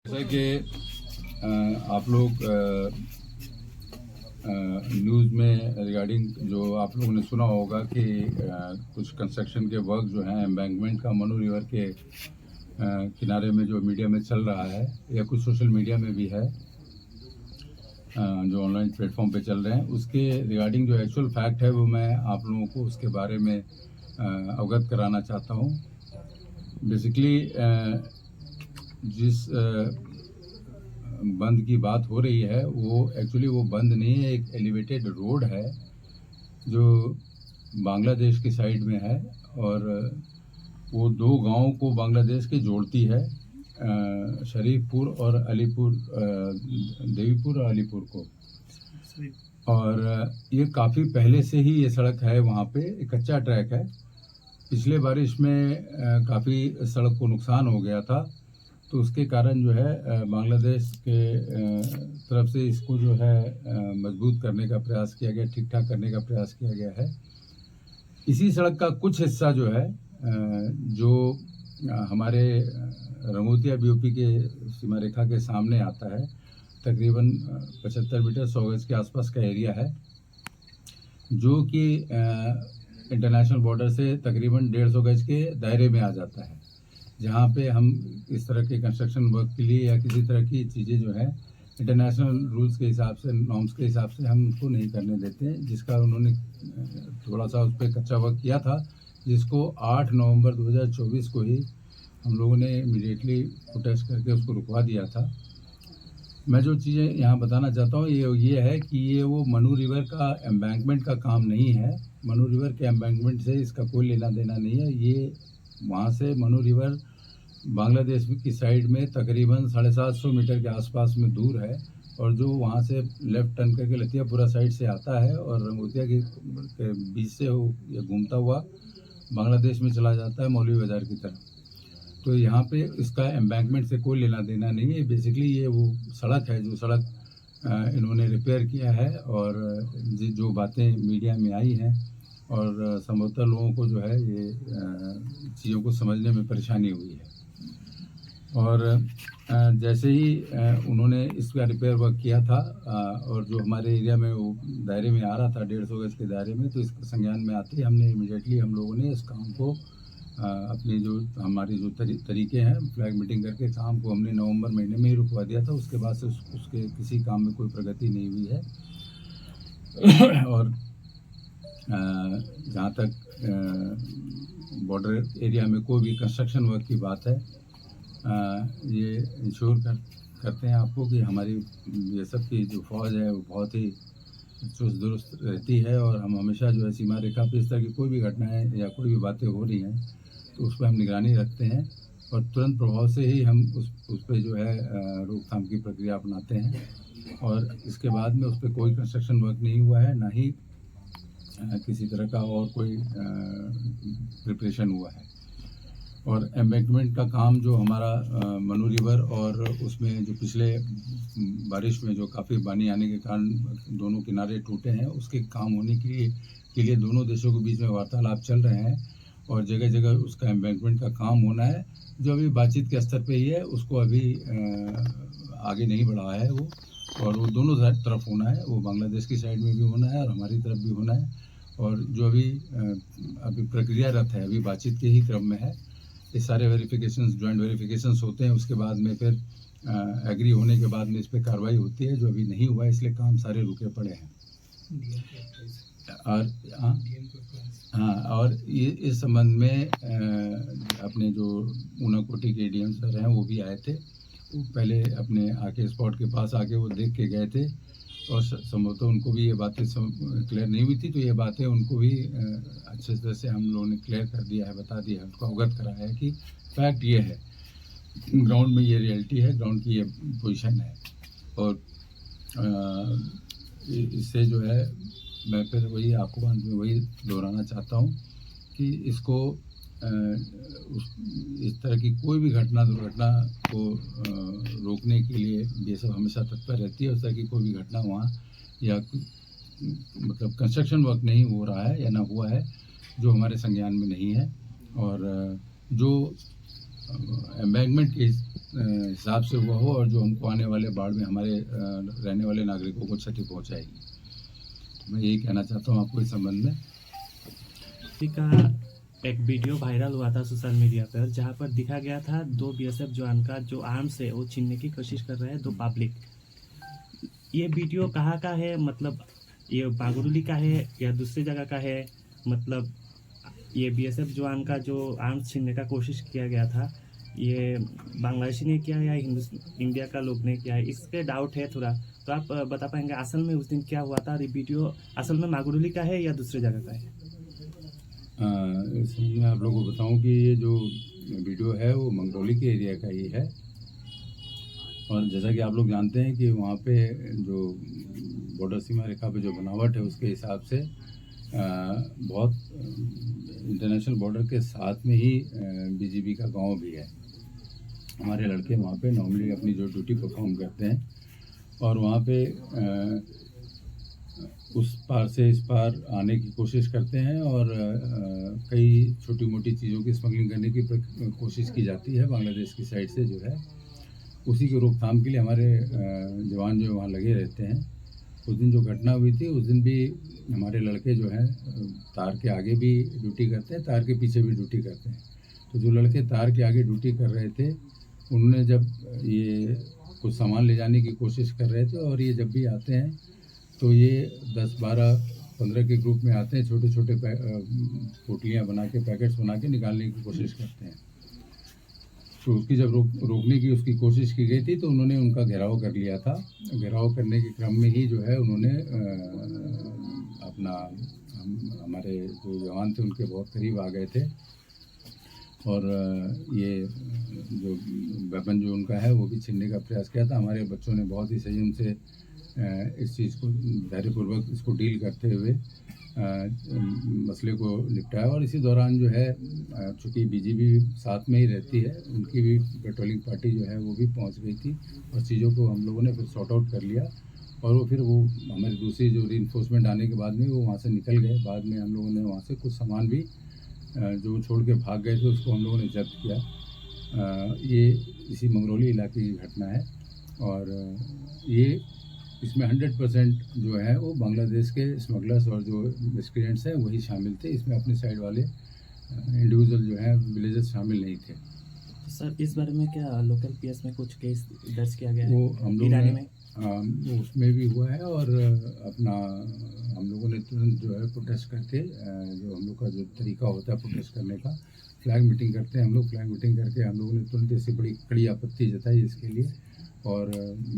जैसा कि आप लोग न्यूज़ में रिगार्डिंग जो आप लोगों ने सुना होगा कि कुछ कंस्ट्रक्शन के वर्क जो हैं एम्बैंकमेंट का मनु रिवर के किनारे में जो मीडिया में चल रहा है या कुछ सोशल मीडिया में भी है, जो ऑनलाइन प्लेटफॉर्म पे चल रहे हैं, उसके रिगार्डिंग जो एक्चुअल फैक्ट है वो मैं आप लोगों को उसके बारे में अवगत कराना चाहता हूँ। बेसिकली जिस बंद की बात हो रही है वो एक्चुअली वो बंद नहीं है, एक एलिवेटेड रोड है जो बांग्लादेश की साइड में है और वो दो गांवों को बांग्लादेश के जोड़ती है, शरीफपुर और अलीपुर, देवीपुर और अलीपुर को। और ये काफ़ी पहले से ही ये सड़क है, वहाँ पे एक कच्चा ट्रैक है। पिछले बारिश में काफ़ी सड़क को नुकसान हो गया था, तो उसके कारण जो है बांग्लादेश के तरफ से इसको जो है मजबूत करने का प्रयास किया गया, ठीक ठाक करने का प्रयास किया गया है। इसी सड़क का कुछ हिस्सा जो है जो हमारे रंगोतिया बीओपी के सीमा रेखा के सामने आता है, तकरीबन 75 मीटर 100 गज के आसपास का एरिया है, जो कि इंटरनेशनल बॉर्डर से तकरीबन 150 गज के दायरे में आ जाता है, जहाँ पे हम इस तरह के कंस्ट्रक्शन वर्क के लिए या किसी तरह की चीज़ें जो है इंटरनेशनल रूल्स के हिसाब से, नॉर्म्स के हिसाब से हम उसको नहीं करने देते हैं, जिसका उन्होंने थोड़ा सा उस पर कच्चा वर्क किया था, जिसको 8 नवंबर 2024 को ही हम लोगों ने इमीडिएटली प्रोटेस्ट करके उसको रुकवा दिया था। मैं जो चीज़ें यहाँ बताना चाहता हूँ ये है कि ये वो मनु रिवर का एम्बैंकमेंट का काम नहीं है। मनु रिवर के एम्बैंकमेंट से इसका कोई लेना देना नहीं है। ये वहाँ से मनु रिवर बांग्लादेश की साइड में तकरीबन 750 मीटर के आसपास में दूर है, और जो वहाँ से लेफ्ट टर्न करके लतियापुरा साइड से आता है और रंगोतिया के बीच से ये घूमता हुआ बांग्लादेश में चला जाता है मौलवी बाज़ार की तरफ। तो यहाँ पे इसका एम्बैंकमेंट से कोई लेना देना नहीं है। बेसिकली ये वो सड़क है जो सड़क इन्होंने रिपेयर किया है, और जो बातें मीडिया में आई हैं और संभवतः लोगों को जो है ये चीज़ों को समझने में परेशानी हुई है। और जैसे ही उन्होंने इसका रिपेयर वर्क किया था और जो हमारे एरिया में वो दायरे में आ रहा था 150 गज के दायरे में, तो इसके संज्ञान में आते ही हमने इमीडिएटली हम लोगों ने इस काम को अपनी जो हमारी जो तरीके हैं फ्लैग मीटिंग करके काम को हमने नवंबर महीने में ही रुकवा दिया था। उसके बाद से उसके किसी काम में कोई प्रगति नहीं हुई है। और जहाँ तक बॉर्डर एरिया में कोई भी कंस्ट्रक्शन वर्क की बात है, ये इंश्योर करते हैं आपको कि हमारी ये सब की जो फौज है वो बहुत ही चुस्त दुरुस्त रहती है, और हम हमेशा जो है सीमा रेखा पे इस तरह की कोई भी घटनाएं या कोई भी बातें हो रही हैं तो उस पर हम निगरानी रखते हैं, और तुरंत प्रभाव से ही हम उस पर जो है रोकथाम की प्रक्रिया अपनाते हैं। और इसके बाद में उस पर कोई कंस्ट्रक्शन वर्क नहीं हुआ है, ना ही किसी तरह का और कोई प्रिपरेशन हुआ है। और एम्बैंकमेंट का काम जो हमारा मनु रिवर और उसमें जो पिछले बारिश में जो काफ़ी पानी आने के कारण दोनों किनारे टूटे हैं, उसके काम होने के लिए दोनों देशों के बीच में वार्तालाप चल रहे हैं, और जगह जगह उसका एम्बैंकमेंट का काम होना है, जो अभी बातचीत के स्तर पे ही है, उसको अभी आगे नहीं बढ़ा है वो, और वो दोनों तरफ होना है, वो बांग्लादेश की साइड में भी होना है और हमारी तरफ भी होना है। और जो अभी प्रक्रियारत है, अभी बातचीत के ही क्रम में है। ये सारे वेरिफिकेशंस, जॉइंट वेरिफिकेशंस होते हैं, उसके बाद में फिर एग्री होने के बाद में इस पर कार्रवाई होती है, जो अभी नहीं हुआ है, इसलिए काम सारे रुके पड़े हैं। और हाँ, और ये इस संबंध में अपने जो ऊनाकोटी के डीएम सर हैं वो भी आए थे, वो पहले अपने आके स्पॉट के पास आके वो देख के गए थे, और संभवतः उनको भी ये बातें क्लियर नहीं हुई थी, तो ये बातें उनको भी अच्छे तरह से हम लोगों ने क्लियर कर दिया है, बता दिया है, उनको अवगत कराया है कि फैक्ट ये है, ग्राउंड में ये रियलिटी है, ग्राउंड की ये पोजीशन है। और इससे जो है मैं फिर वही आपको अंत में वही दोहराना चाहता हूँ कि इसको इस तरह की कोई भी दुर्घटना को रोकने के लिए बीएसएफ हमेशा तत्पर रहती है। उस तरह की कोई भी घटना वहाँ या मतलब कंस्ट्रक्शन वर्क नहीं हो रहा है या ना हुआ है जो हमारे संज्ञान में नहीं है, और जो एम्बैंकमेंट के हिसाब से हुआ हो और जो हमको आने वाले बाढ़ में हमारे रहने वाले नागरिकों को क्षति पहुँचाएगी। तो मैं यही कहना चाहता हूँ आपको इस संबंध में। किसी का एक वीडियो वायरल हुआ था सोशल मीडिया पर, जहाँ पर दिखा गया था 2 बीएसएफ जवान का जो आर्म्स है वो छीनने की कोशिश कर रहे हैं 2 पब्लिक। ये वीडियो कहाँ का है, मतलब ये बागरुली का है या दूसरी जगह का है? मतलब ये बीएसएफ जवान का जो आर्म्स छीनने का कोशिश किया गया था, ये बांग्लादेशी ने किया या इंडिया का लोग ने किया है, इस पे डाउट है थोड़ा। तो आप बता पाएंगे असल में उस दिन क्या हुआ था और ये वीडियो असल में मागुरुली का है या दूसरी जगह का है? इसमें मैं आप लोगों को बताऊं कि ये जो वीडियो है वो मंगरौली के एरिया का ही है। और जैसा कि आप लोग जानते हैं कि वहाँ पे जो बॉर्डर सीमा रेखा पे जो बनावट है उसके हिसाब से बहुत इंटरनेशनल बॉर्डर के साथ में ही बीजीबी का गांव भी है। हमारे लड़के वहाँ पे नॉर्मली अपनी जो ड्यूटी परफॉर्म करते हैं और वहाँ पे उस पार से इस पार आने की कोशिश करते हैं और कई छोटी मोटी चीज़ों की स्मगलिंग करने की कोशिश की जाती है बांग्लादेश की साइड से जो है। उसी की रोकथाम के लिए हमारे जवान जो वहाँ लगे रहते हैं। उस दिन जो घटना हुई थी उस दिन भी हमारे लड़के जो हैं तार के आगे भी ड्यूटी करते हैं, तार के पीछे भी ड्यूटी करते हैं। तो जो लड़के तार के आगे ड्यूटी कर रहे थे उन्होंने जब ये कुछ सामान ले जाने की कोशिश कर रहे थे और ये जब भी आते हैं तो ये 10, 12, 15 के ग्रुप में आते हैं, छोटे छोटे पोटलियाँ बना के पैकेट्स बना के निकालने की कोशिश करते हैं। तो उसकी जब रोकने की उसकी कोशिश की गई थी तो उन्होंने उनका घेराव कर लिया था। घेराव करने के क्रम में ही जो है उन्होंने अपना हमारे जो जवान थे उनके बहुत करीब आ गए थे और ये जो वेपन जो उनका है वो भी छीनने का प्रयास किया था। हमारे बच्चों ने बहुत ही संयम से इस चीज़ को धैर्यपूर्वक इसको डील करते हुए मसले को निपटाया। और इसी दौरान जो है चूँकि बीजीबी साथ में ही रहती है, उनकी भी पेट्रोलिंग पार्टी जो है वो भी पहुंच गई थी और चीज़ों को हम लोगों ने फिर सॉर्ट आउट कर लिया और वो फिर वो हमारी दूसरी जो रीइंफोर्समेंट आने के बाद में वो वहाँ से निकल गए। बाद में हम लोगों ने वहाँ से कुछ सामान भी जो छोड़ के भाग गए थे उसको हम लोगों ने जब्त किया। ये इसी मंगरौली इलाके की घटना है और ये इसमें 100% जो है वो बांग्लादेश के स्मगलर्स और जो मिस्क्रिएंट्स हैं वही शामिल थे। इसमें अपने साइड वाले इंडिविजुअल जो हैं विलेजर्स शामिल नहीं थे। तो सर इस बारे में क्या लोकल पीएस में कुछ केस दर्ज किया गया है? वो हम लोग ईरानी ने वो उसमें भी हुआ है और अपना हम लोगों ने तुरंत जो है प्रोटेस्ट करके जो हम लोग का जो तरीका होता है प्रोटेस्ट करने का, फ्लैग मीटिंग करते हैं हम लोग। फ्लैग मीटिंग करके हम लोगों ने तुरंत ऐसी बड़ी कड़ी आपत्ति जताई इसके लिए और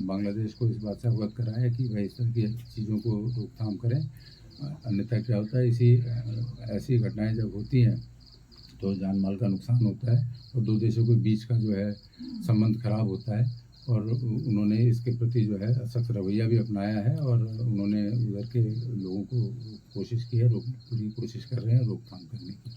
बांग्लादेश को इस बात से अवगत कराया कि भाई इस तरह की चीज़ों को रोकथाम करें। अन्यथा क्या होता है ऐसी घटनाएं जब होती हैं तो जान माल का नुकसान होता है और दो देशों के बीच का जो है संबंध खराब होता है। और उन्होंने इसके प्रति जो है सख्त रवैया भी अपनाया है और उन्होंने उधर के लोगों को कोशिश की है पूरी कोशिश कर रहे हैं रोकथाम करने की।